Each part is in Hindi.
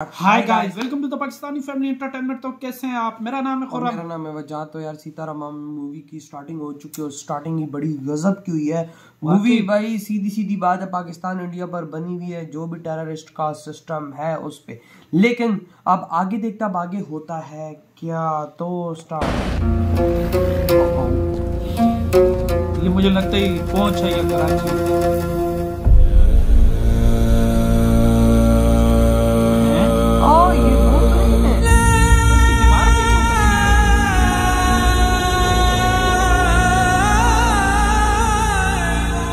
Hi guys, welcome to the Pakistani family entertainment. तो कैसे हैं आप? मेरा नाम है खुर्रम। मेरा नाम है वजाह। तो यार सीताराम मूवी की स्टार्टिंग हो चुकी है। स्टार्टिंग ही बड़ी गजब की हुई है मूवी भाई। सीधी सीधी बात है, पाकिस्तान इंडिया पर बनी हुई है जो भी टेररिस्ट का सिस्टम है उस पे। लेकिन अब आगे देखता, अब आगे होता है क्या। तो स्टार्ट ये मुझे लगता है पहुंच है ये कराची।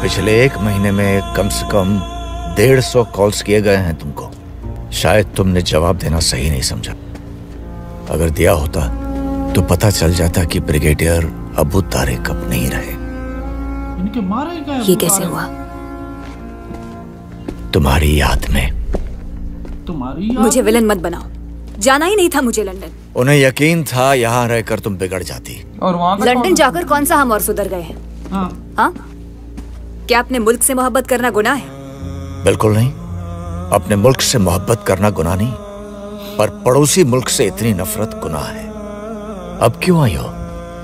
पिछले एक महीने में कम से कम 150 कॉल्स किए गए हैं तुमको। शायद तुमने जवाब देना सही नहीं समझा। अगर दिया होता तो पता चल जाता कि ब्रिगेडियर अबू तारिक अब नहीं रहे। इनके मारे गए। ये कैसे हुआ? तुम्हारी याद में। तुम्हारी याद? मुझे विलन मत बनाओ। जाना ही नहीं था मुझे लंदन। उन्हें यकीन था यहाँ रहकर तुम बिगड़ जाती। और वहाँ पे लंदन जाकर कौन सा हम और सुधर गए हैं? हाँ? क्या अपने मुल्क से मोहब्बत करना गुनाह है? बिल्कुल नहीं। अपने मुल्क से मोहब्बत करना गुनाह नहीं, पर पड़ोसी मुल्क से इतनी नफरत गुनाह है। अब क्यों आई हो?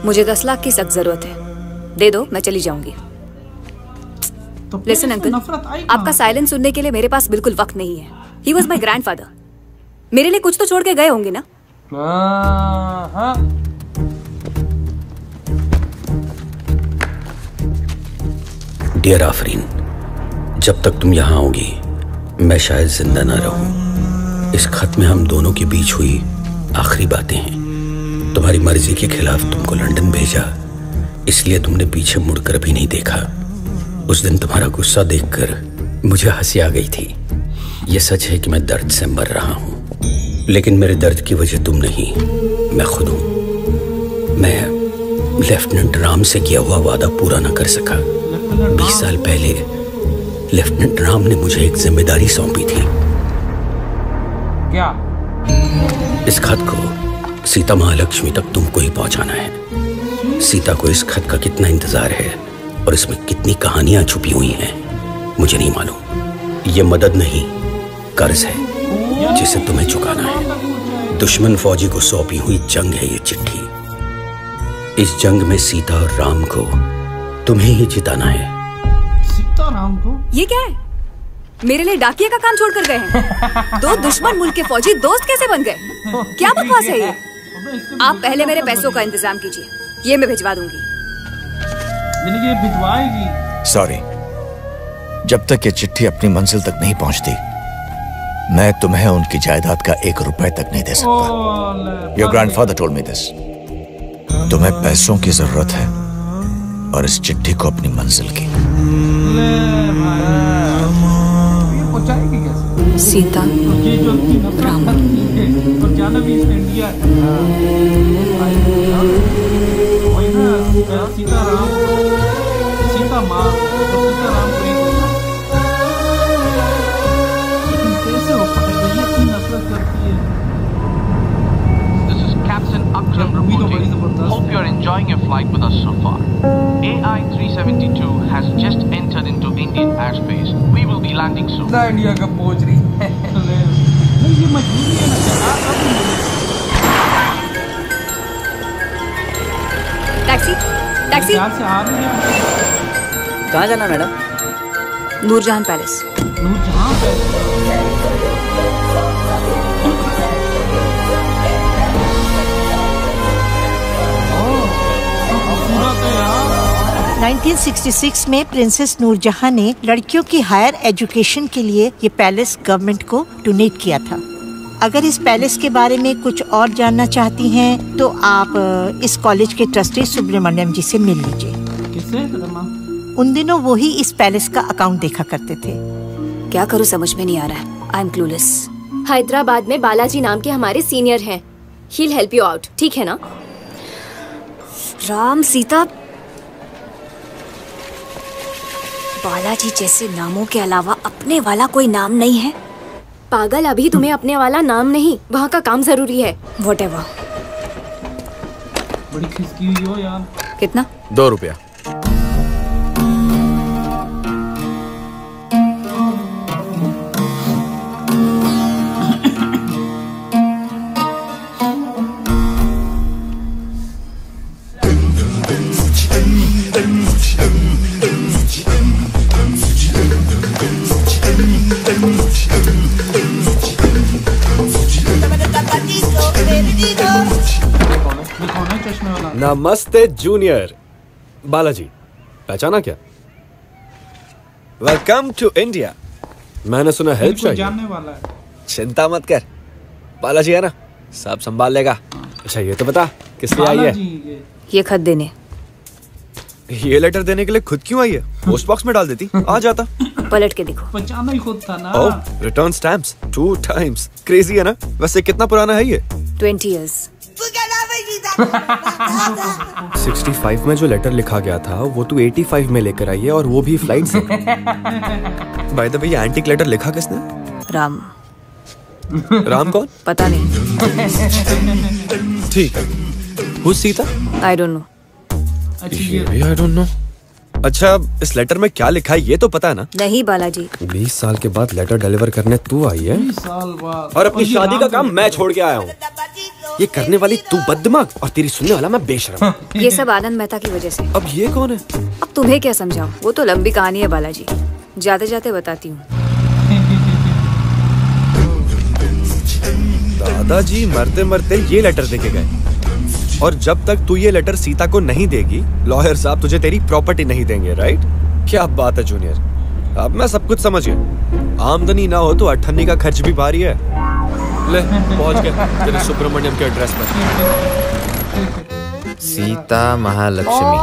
मुझे 10 लाख की सख्त जरूरत है। दे दो, मैं चली जाऊंगी। तो लिसन अंकल, आपका साइलेंस सुनने के लिए मेरे पास बिल्कुल वक्त नहीं है। He was my grandfather. मेरे लिए कुछ तो छोड़ के गए होंगे ना? हाँ। डियर आफरीन, जब तक तुम यहाँ आओगी मैं शायद जिंदा न रहूं। इस खत में हम दोनों के बीच हुई आखिरी बातें हैं। तुम्हारी मर्जी के खिलाफ तुमको लंदन भेजा, इसलिए तुमने पीछे मुड़कर भी नहीं देखा। उस दिन तुम्हारा गुस्सा देखकर मुझे हंसी आ गई थी। ये सच है कि मैं दर्द से मर रहा हूँ, लेकिन मेरे दर्द की वजह तुम नहीं, मैं खुद हूँ। मैं लेफ्टिनेंट राम से किया हुआ वादा पूरा न कर सका। 20 साल पहले लेफ्टिनेंट राम ने मुझे एक जिम्मेदारी सौंपी थी। क्या? इस खत को सीता महालक्ष्मी तक तुमको ही पहुंचाना है। सीता को इस खत का कितना इंतजार है और इसमें कितनी कहानियां छुपी हुई हैं मुझे नहीं मालूम। ये मदद नहीं, कर्ज है जिसे तुम्हें चुकाना है। दुश्मन फौजी को सौंपी हुई जंग है ये चिट्ठी। इस जंग में सीता और राम को तुम्हें ही जिताना है। सीता राम को? ये क्या है? मेरे लिए डाकिया का काम छोड़कर गए हैं। दो दुश्मन मुल्क के फौजी दोस्त कैसे बन गए? क्या बकवास है ये? आप पहले मेरे पैसों का इंतजाम कीजिए, ये मैं भिजवा दूंगी। ये भिजवाएगी? सॉरी, जब तक ये चिट्ठी अपनी मंजिल तक नहीं पहुंचती मैं तुम्हें उनकी जायदाद का 1 रुपए तक नहीं दे सकता। Your grandfather told me this. तुम्हें पैसों की जरूरत है और इस चिट्ठी को अपनी मंजिल की। सीता राम और जाना भी इंडिया। सीता राम, सीता माँ और सीता राम कैसे हो पाएगा? ये इतनी नफरत करती है। Captain Akram reporting. Hope you are enjoying your flight with us so far. AI-372 has just entered into Indian airspace. We will be landing soon. India कब पहुंच रही है? ये मजबूरी है ना। Taxi taxi. यहाँ से आ रही है। कहाँ जाना madam? Noorjahan palace. Noorjahan palace? 1966 में प्रिंसेस नूरजहां ने लड़कियों की हायर एजुकेशन के लिए ये पैलेस गवर्नमेंट को डोनेट किया था। अगर इस पैलेस के बारे में कुछ और जानना चाहती हैं तो आप इस कॉलेज के ट्रस्टी सुब्रमण्यम जी से मिल लीजिए। किससे? उन दिनों वो ही इस पैलेस का अकाउंट देखा करते थे। क्या करूं समझ में नहीं आ रहा है। I am clueless. हैदराबाद में बालाजी नाम के हमारे सीनियर हैं। He'll help you out, ठीक है ना? राम, सीता, बालाजी जैसे नामों के अलावा अपने वाला कोई नाम नहीं है। पागल, अभी तुम्हें अपने वाला नाम नहीं, वहाँ का काम जरूरी है। Whatever। बड़ी खिसकी हुई हो यार। कितना? 2 रुपया। नमस्ते जूनियर। बालाजी, पहचाना क्या? Welcome to India. मैंने सुना हेल्प चाहिए। जानने वाला है। चिंता मत कर, बालाजी है ना, सब संभाल लेगा। अच्छा ये तो बता किस लिए आई है? ये खत देने। ये लेटर देने के लिए खुद क्यों आई है? पोस्ट बॉक्स में डाल देती, आ जाता। पलट के देखो। पहचाना ही खुद था ना। ओह, रिटर्न स्टैम्प्स 2 times। क्रेजी है ना? वैसे कितना पुराना है ये? 20 years। 65 में जो लेटर लिखा गया था वो तू 85 में लेकर आई है, और वो भी फ्लाइट से। बाय द वे, ये एंटीक लेटर लिखा किसने? राम। राम कौन? पता नहीं। ठीक है। Who's Sita? I don't know। ये भी I don't know। अच्छा, इस लेटर में क्या लिखा है ये तो पता है ना? नहीं बालाजी। 20 साल के बाद लेटर डिलीवर करने तू आई है? 20 साल बाद। और अपनी शादी का काम मैं छोड़ के आया हूँ। ये करने वाली तू बददिमाग और तेरी सुनने वाला मैं बेशरम। ये सब आनंद मेहता की वजह से। अब ये कौन है? अब तुम्हें क्या समझाऊं? वो तो लंबी कहानी है बालाजी, जाते जाते बताती हूँ। दादाजी मरते मरते ये लेटर देके गए, और जब तक तू ये लेटर सीता को नहीं देगी, लॉयर साहब तुझे तेरी प्रॉपर्टी नहीं देंगे, राइट? क्या बात है जूनियर, अब मैं सब कुछ समझ गया। आमदनी ना हो तो अठन्नी का खर्च भी भारी है। ले पहुंच गए तेरे सुब्रमण्यम के एड्रेस पर। सीता महालक्ष्मी।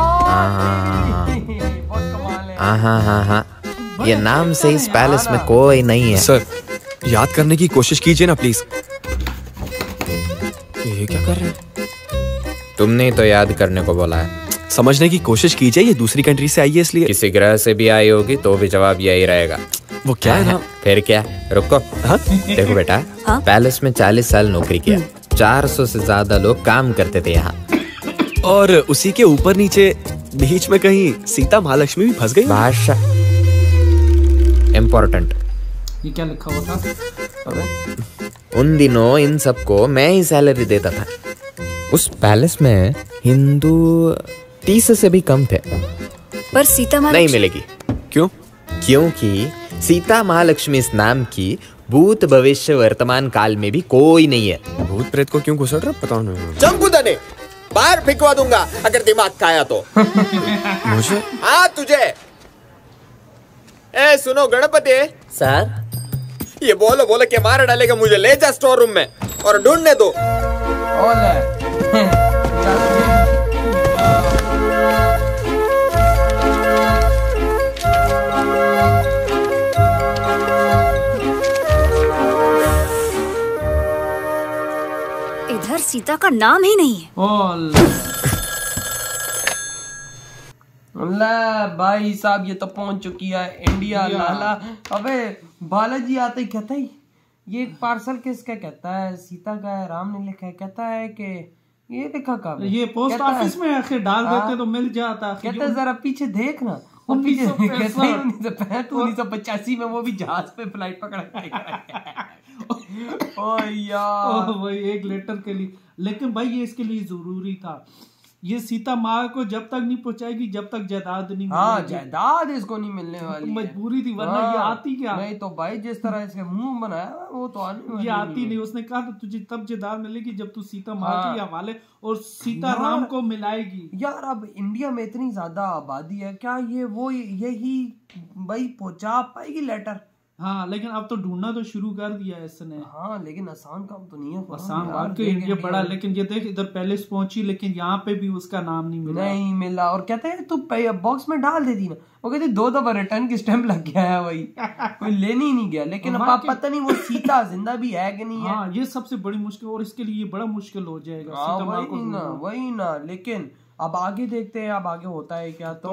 हाँ, ये नाम से इस पैलेस में कोई नहीं है। सर, याद करने की कोशिश कीजिए ना प्लीज। ये क्या कर रहे हैं? तुमने तो याद करने को बोला है। समझने की कोशिश कीजिए, ये दूसरी कंट्री से आई है इसलिए। किसी ग्रह से भी आई होगी तो भी जवाब यही रहेगा। वो क्या है ना? फिर क्या? रुको। हाँ? देखो बेटा, पैलेस में 40 साल नौकरी किया, 400 से ज्यादा लोग काम करते थे यहाँ, और उसी के ऊपर नीचे बीच में कहीं सीता महालक्ष्मी भी फंस गई। भाषा इम्पोर्टेंट। ये क्या लिखा हुआ था? उन दिनों इन सबको मैं ही सैलरी देता था। उस पैलेस में हिंदू 30 से भी कम थे। पर सीता महालक्ष्मी नहीं मिलेगी। क्यों? क्योंकि सीता महालक्ष्मी इस नाम की भूत भविष्य वर्तमान काल में भी कोई नहीं है। भूत प्रेत को क्यों घुसड़ रहा पता नहीं। चंकुदने बाहर फिकवा दूंगा अगर दिमाग खाया तो। मुझे? हाँ तुझे। ए सुनो गणपति सर, ये बोलो बोलो के मार डालेगा मुझे। ले जा स्टोर रूम में और ढूंढने दो। इधर सीता का नाम ही नहीं है। भाई साहब ये तो पहुंच चुकी है इंडिया लाला। अबे बालाजी आते ही कहता है ये पार्सल किसका? कहता है सीता का है, राम ने लिखा है। कहता है कि ये लिखा कब? ये पोस्ट ऑफिस में आखिर डाल देते तो मिल जाता। कहता है जरा पीछे देखना। और पीछे 1985 में वो भी जहाज पे फ्लाइट पकड़ा। ओ यार भाई एक लेटर के लिए, लेकिन भाई ये इसके लिए जरूरी था। ये सीता माँ को जब तक नहीं पहुंचाएगी जब तक जायदाद नहीं मिलेगी। हाँ, जायदाद इसको नहीं मिलने वाली। मजबूरी थी, वरना ये आती क्या? नहीं तो भाई जिस तरह इसके मुंह बनाया वो तो आने वाली। ये आती नहीं। उसने कहा था तुझे तब जायदाद मिलेगी जब तू सीता माँ के हवाले और सीता राम को मिलाएगी। यार अब इंडिया में इतनी ज्यादा आबादी है, क्या ये वो यही भाई पहुंचा पाएगी लेटर? हाँ, लेकिन अब तो ढूंढना तो शुरू कर दिया है इसने। हाँ, लेकिन आसान काम तो नहीं है। आसान बात तो ये बड़ा, लेकिन ये देख इधर पैलेस पहुंची लेकिन यहाँ पे भी उसका नाम नहीं मिला। और कहते हैं तू बॉक्स में डाल देती ना। वो कहते 2 दफा रिटर्न की स्टैंप लग गया है भाई। कोई लेने ही नहीं गया। लेकिन अब आप पता नहीं वो सीता जिंदा भी है कि नहीं है। हाँ, ये सबसे बड़ी मुश्किल, और इसके लिए बड़ा मुश्किल हो जाएगा। वही ना। लेकिन अब आगे देखते हैं अब आगे होता है क्या। तो